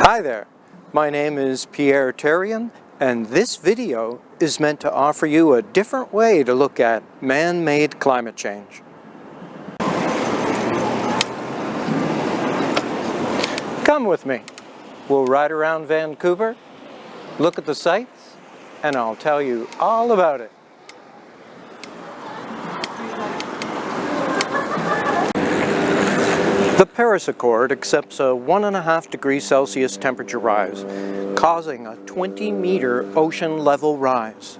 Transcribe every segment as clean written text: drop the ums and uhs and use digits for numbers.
Hi there, my name is Pierre Terrien, and this video is meant to offer you a different way to look at man-made climate change. Come with me. We'll ride around Vancouver, look at the sights, and I'll tell you all about it. The Paris Accord accepts a 1.5 degrees Celsius temperature rise, causing a 20-meter ocean level rise.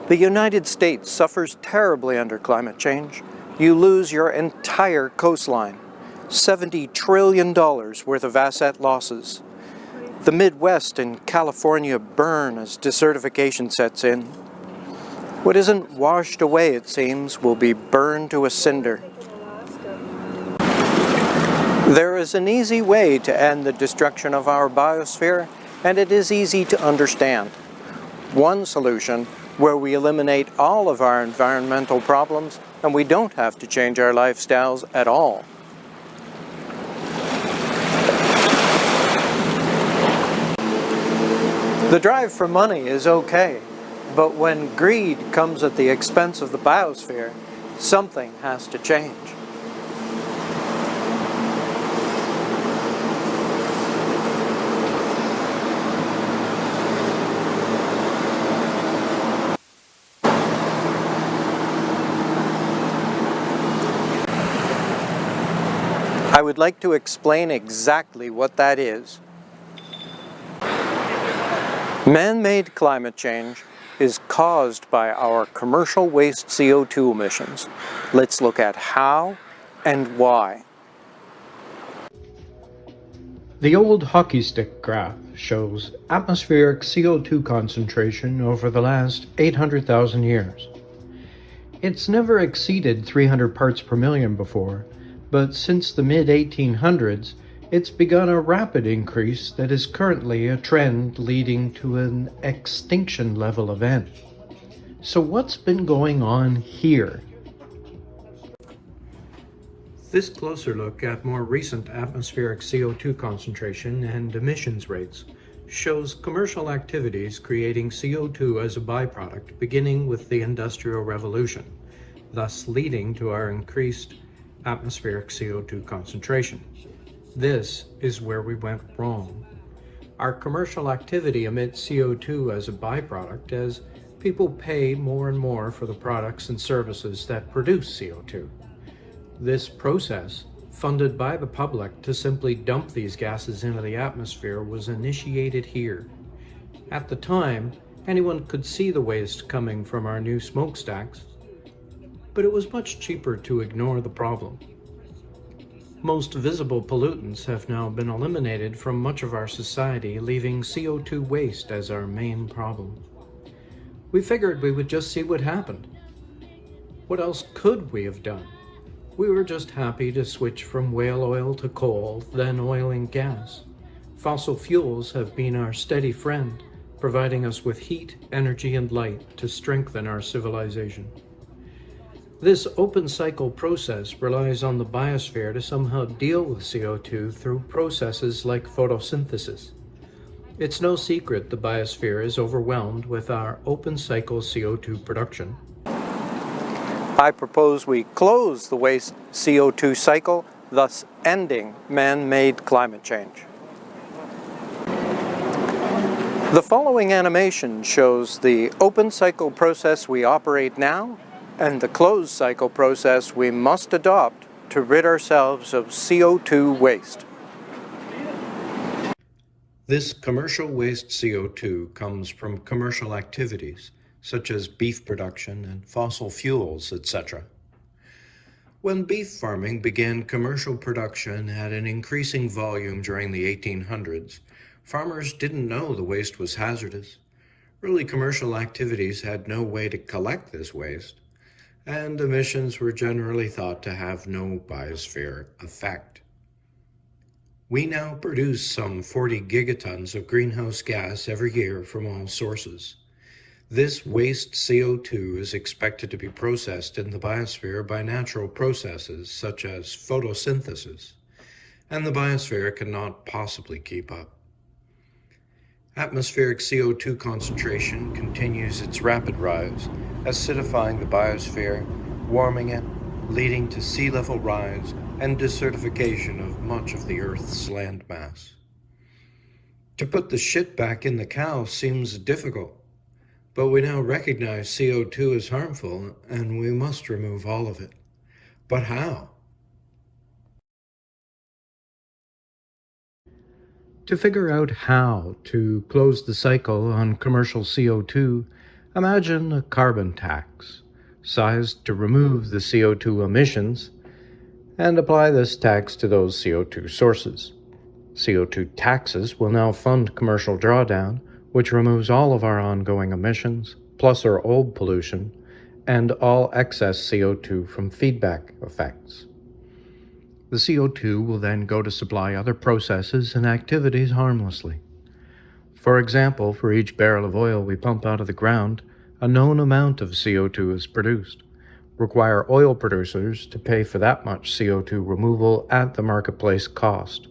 The United States suffers terribly under climate change. You lose your entire coastline, $70 trillion worth of asset losses. The Midwest and California burn as desertification sets in. What isn't washed away, it seems, will be burned to a cinder. There is an easy way to end the destruction of our biosphere, and it is easy to understand. One solution where we eliminate all of our environmental problems and we don't have to change our lifestyles at all. The drive for money is okay, but when greed comes at the expense of the biosphere, something has to change. I would like to explain exactly what that is. Man-made climate change is caused by our commercial waste CO2 emissions. Let's look at how and why. The old hockey stick graph shows atmospheric CO2 concentration over the last 800,000 years. It's never exceeded 300 parts per million before, but since the mid-1800s, it's begun a rapid increase that is currently a trend leading to an extinction-level event. So what's been going on here? This closer look at more recent atmospheric CO2 concentration and emissions rates shows commercial activities creating CO2 as a byproduct beginning with the Industrial Revolution, thus leading to our increased atmospheric CO2 concentration. This is where we went wrong. Our commercial activity emits CO2 as a byproduct as people pay more and more for the products and services that produce CO2. This process, funded by the public to simply dump these gases into the atmosphere, was initiated here. At the time, anyone could see the waste coming from our new smokestacks, but it was much cheaper to ignore the problem. Most visible pollutants have now been eliminated from much of our society, leaving CO2 waste as our main problem. We figured we would just see what happened. What else could we have done? We were just happy to switch from whale oil to coal, then oil and gas. Fossil fuels have been our steady friend, providing us with heat, energy, and light to strengthen our civilization. This open cycle process relies on the biosphere to somehow deal with CO2 through processes like photosynthesis. It's no secret the biosphere is overwhelmed with our open cycle CO2 production. I propose we close the waste CO2 cycle, thus ending man-made climate change. The following animation shows the open cycle process we operate now and the closed cycle process we must adopt to rid ourselves of CO2 waste. This commercial waste CO2 comes from commercial activities, such as beef production and fossil fuels, etc. When beef farming began commercial production at an increasing volume during the 1800s, farmers didn't know the waste was hazardous. Early commercial activities had no way to collect this waste, and emissions were generally thought to have no biosphere effect. We now produce some 40 gigatons of greenhouse gas every year from all sources. This waste CO2 is expected to be processed in the biosphere by natural processes such as photosynthesis, and the biosphere cannot possibly keep up. Atmospheric CO2 concentration continues its rapid rise, acidifying the biosphere, warming it, leading to sea level rise and desertification of much of the Earth's landmass. To put the shit back in the cow seems difficult, but we now recognize CO2 is harmful and we must remove all of it. But how? To figure out how to close the cycle on commercial CO2, imagine a carbon tax, sized to remove the CO2 emissions, and apply this tax to those CO2 sources. CO2 taxes will now fund commercial drawdown, which removes all of our ongoing emissions, plus our old pollution, and all excess CO2 from feedback effects. The CO2 will then go to supply other processes and activities harmlessly. For example, for each barrel of oil we pump out of the ground, a known amount of CO2 is produced. Require oil producers to pay for that much CO2 removal at the marketplace cost.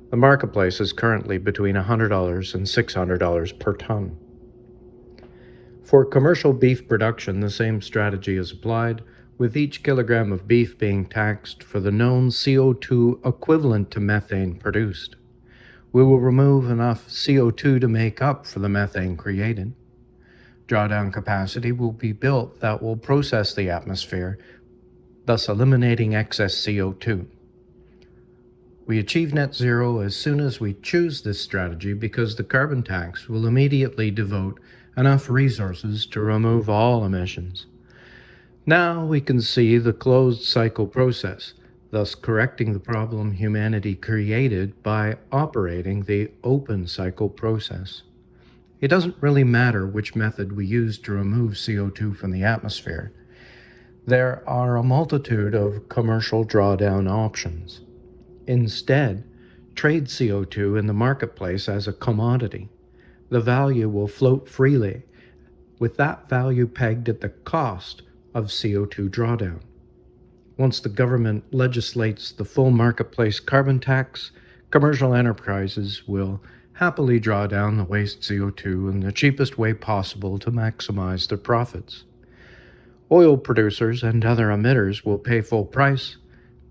The marketplace is currently between $100 and $600 per ton. For commercial beef production, the same strategy is applied, with each kilogram of beef being taxed for the known CO2 equivalent to methane produced. We will remove enough CO2 to make up for the methane created. Drawdown capacity will be built that will process the atmosphere, thus eliminating excess CO2. We achieve net zero as soon as we choose this strategy because the carbon tax will immediately devote enough resources to remove all emissions. Now we can see the closed cycle process, thus correcting the problem humanity created by operating the open cycle process. It doesn't really matter which method we use to remove CO2 from the atmosphere. There are a multitude of commercial drawdown options. Instead, trade CO2 in the marketplace as a commodity. The value will float freely, with that value pegged at the cost of CO2 drawdown. Once the government legislates the full marketplace carbon tax, commercial enterprises will happily draw down the waste CO2 in the cheapest way possible to maximize their profits. Oil producers and other emitters will pay full price,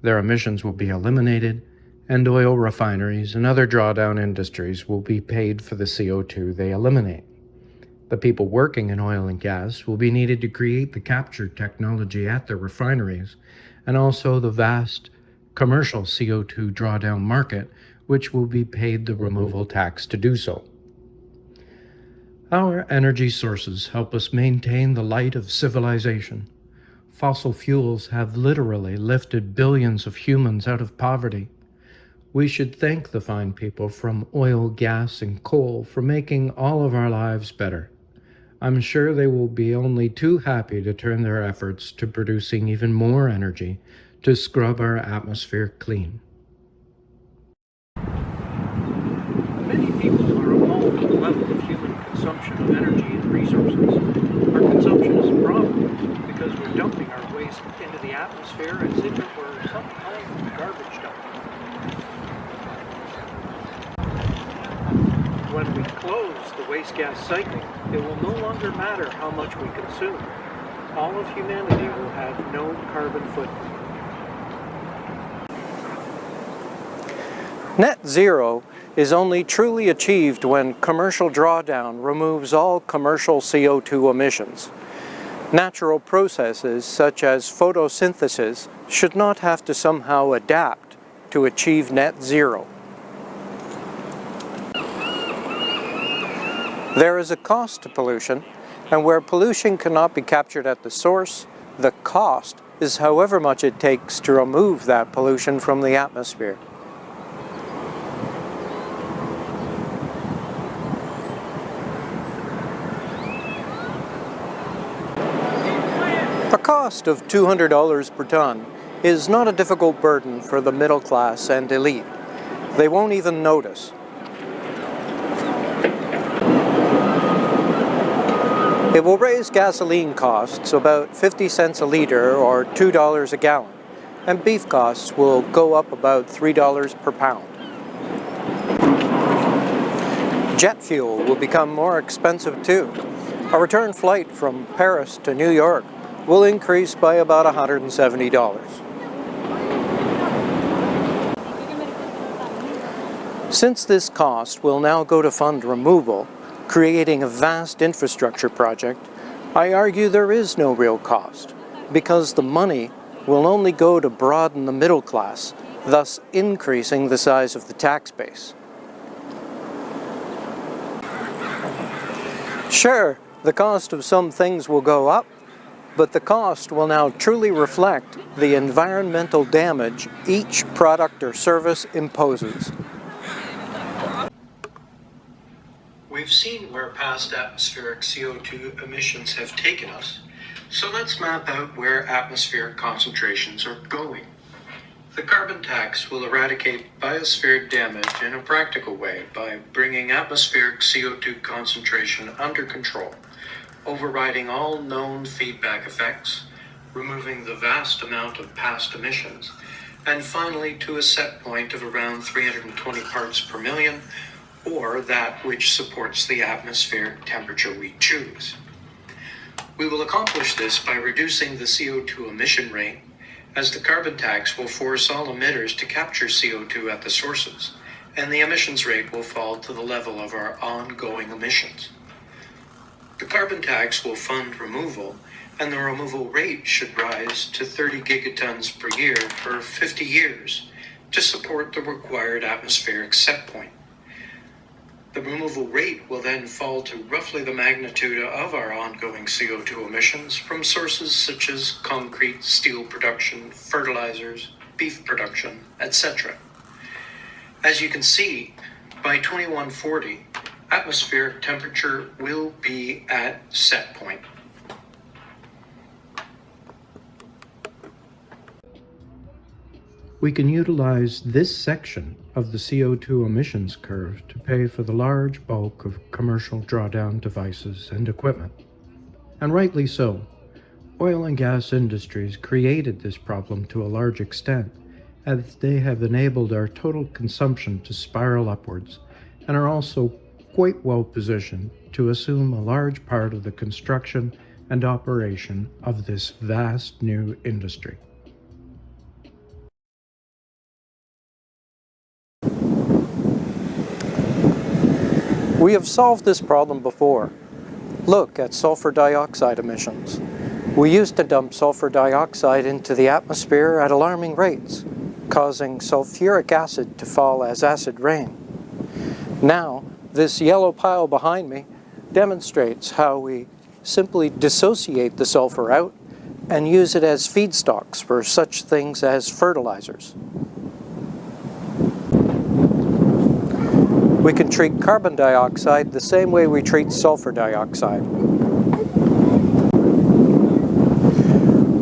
their emissions will be eliminated, and oil refineries and other drawdown industries will be paid for the CO2 they eliminate. The people working in oil and gas will be needed to create the capture technology at their refineries, and also the vast commercial CO2 drawdown market, which will be paid the removal tax to do so. Our energy sources help us maintain the light of civilization. Fossil fuels have literally lifted billions of humans out of poverty. We should thank the fine people from oil, gas, and coal for making all of our lives better. I'm sure they will be only too happy to turn their efforts to producing even more energy to scrub our atmosphere clean. Many people are appalled at the level of human consumption of energy and resources. Our consumption is a problem because we're dumping our waste into the atmosphere as if it were some kind of garbage dump. When we close the waste gas cycle, it will no longer matter how much we consume. All of humanity will have no carbon footprint. Net zero is only truly achieved when commercial drawdown removes all commercial CO2 emissions. Natural processes such as photosynthesis should not have to somehow adapt to achieve net zero. There is a cost to pollution, and where pollution cannot be captured at the source, the cost is however much it takes to remove that pollution from the atmosphere. A cost of $200 per ton is not a difficult burden for the middle class and elite. They won't even notice. It will raise gasoline costs about 50 cents a liter or $2 a gallon, and beef costs will go up about $3 per pound. Jet fuel will become more expensive too. A return flight from Paris to New York will increase by about $170. Since this cost will now go to fund removal, creating a vast infrastructure project, I argue there is no real cost, because the money will only go to broaden the middle class, thus increasing the size of the tax base. Sure, the cost of some things will go up, but the cost will now truly reflect the environmental damage each product or service imposes. We've seen where past atmospheric CO2 emissions have taken us, so let's map out where atmospheric concentrations are going. The carbon tax will eradicate biosphere damage in a practical way by bringing atmospheric CO2 concentration under control, overriding all known feedback effects, removing the vast amount of past emissions, and finally to a set point of around 320 parts per million, or that which supports the atmospheric temperature we choose. We will accomplish this by reducing the CO2 emission rate, as the carbon tax will force all emitters to capture CO2 at the sources, and the emissions rate will fall to the level of our ongoing emissions. The carbon tax will fund removal, and the removal rate should rise to 30 gigatons per year for 50 years to support the required atmospheric set point. The removal rate will then fall to roughly the magnitude of our ongoing CO2 emissions from sources such as concrete, steel production, fertilizers, beef production, etc. As you can see, by 2140, atmospheric temperature will be at set point. We can utilize this section of the CO2 emissions curve to pay for the large bulk of commercial drawdown devices and equipment. And rightly so. Oil and gas industries created this problem to a large extent, as they have enabled our total consumption to spiral upwards and are also quite well positioned to assume a large part of the construction and operation of this vast new industry. We have solved this problem before. Look at sulfur dioxide emissions. We used to dump sulfur dioxide into the atmosphere at alarming rates, causing sulfuric acid to fall as acid rain. Now, this yellow pile behind me demonstrates how we simply dissociate the sulfur out and use it as feedstocks for such things as fertilizers. We can treat carbon dioxide the same way we treat sulfur dioxide.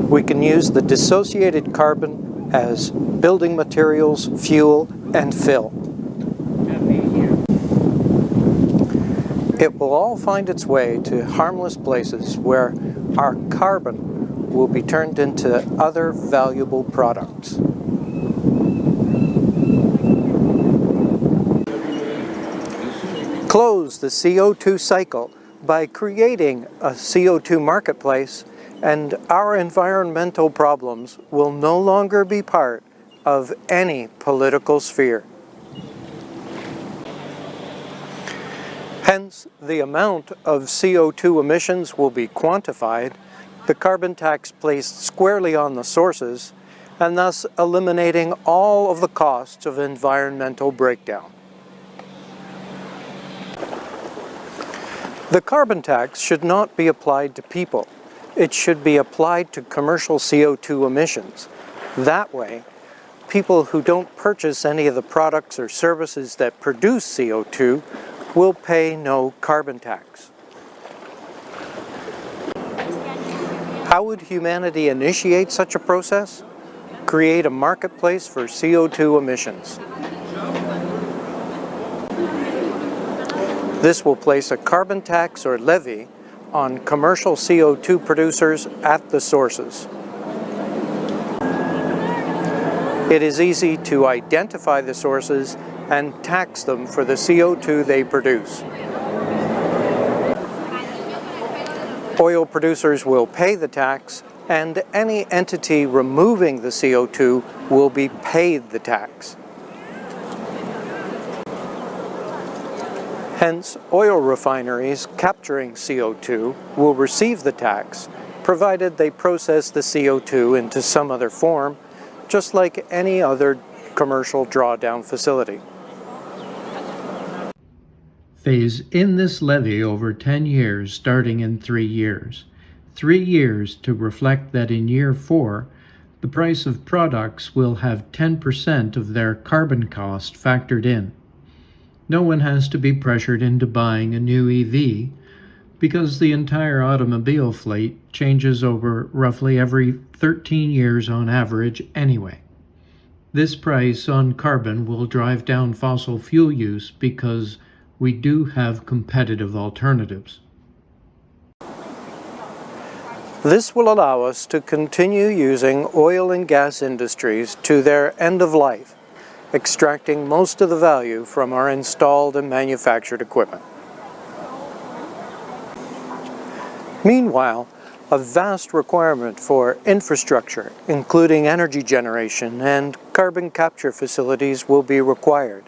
We can use the dissociated carbon as building materials, fuel, and fill. It will all find its way to harmless places where our carbon will be turned into other valuable products. Close the CO2 cycle by creating a CO2 marketplace, and our environmental problems will no longer be part of any political sphere. Hence, the amount of CO2 emissions will be quantified, the carbon tax placed squarely on the sources, and thus eliminating all of the costs of environmental breakdown. The carbon tax should not be applied to people. It should be applied to commercial CO2 emissions. That way, people who don't purchase any of the products or services that produce CO2 will pay no carbon tax. How would humanity initiate such a process? Create a marketplace for CO2 emissions. This will place a carbon tax or levy on commercial CO2 producers at the sources. It is easy to identify the sources and tax them for the CO2 they produce. Oil producers will pay the tax, and any entity removing the CO2 will be paid the tax. Hence, oil refineries capturing CO2 will receive the tax, provided they process the CO2 into some other form, just like any other commercial drawdown facility. Phase in this levy over 10 years, starting in 3 years. 3 years to reflect that in year 4, the price of products will have 10% of their carbon cost factored in. No one has to be pressured into buying a new EV because the entire automobile fleet changes over roughly every 13 years on average anyway. This price on carbon will drive down fossil fuel use because we do have competitive alternatives. This will allow us to continue using oil and gas industries to their end of life, extracting most of the value from our installed and manufactured equipment. Meanwhile, a vast requirement for infrastructure, including energy generation and carbon capture facilities, will be required.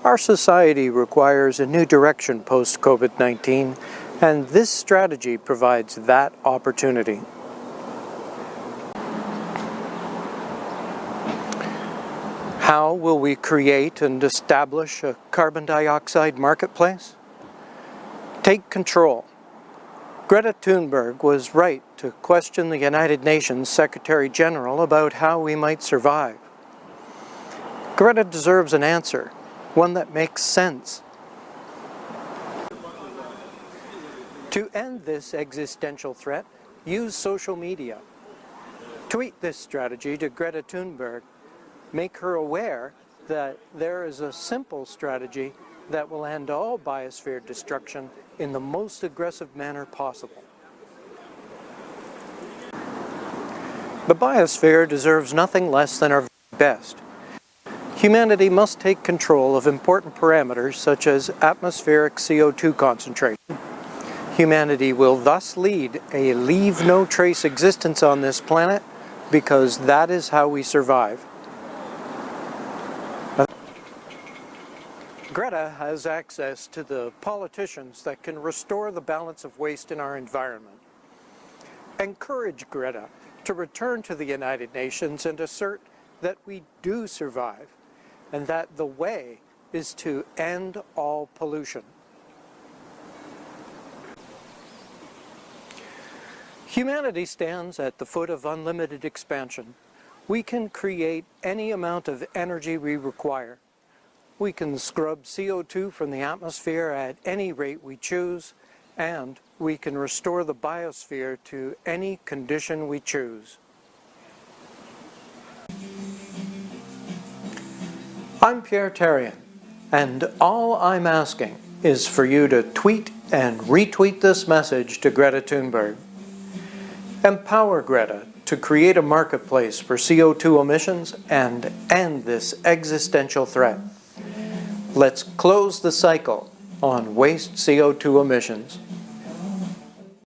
Our society requires a new direction post-COVID-19, and this strategy provides that opportunity. How will we create and establish a carbon dioxide marketplace? Take control. Greta Thunberg was right to question the United Nations Secretary General about how we might survive. Greta deserves an answer, one that makes sense. To end this existential threat, use social media. Tweet this strategy to Greta Thunberg. Make her aware that there is a simple strategy that will end all biosphere destruction in the most aggressive manner possible. The biosphere deserves nothing less than our best. Humanity must take control of important parameters such as atmospheric CO2 concentration. Humanity will thus lead a leave-no-trace existence on this planet because that is how we survive. Greta has access to the politicians that can restore the balance of waste in our environment. Encourage Greta to return to the United Nations and assert that we do survive, and that the way is to end all pollution. Humanity stands at the foot of unlimited expansion. We can create any amount of energy we require. We can scrub CO2 from the atmosphere at any rate we choose, and we can restore the biosphere to any condition we choose. I'm Pierre Terrien, and all I'm asking is for you to tweet and retweet this message to Greta Thunberg. Empower Greta to create a marketplace for CO2 emissions and end this existential threat. Let's close the cycle on waste CO2 emissions.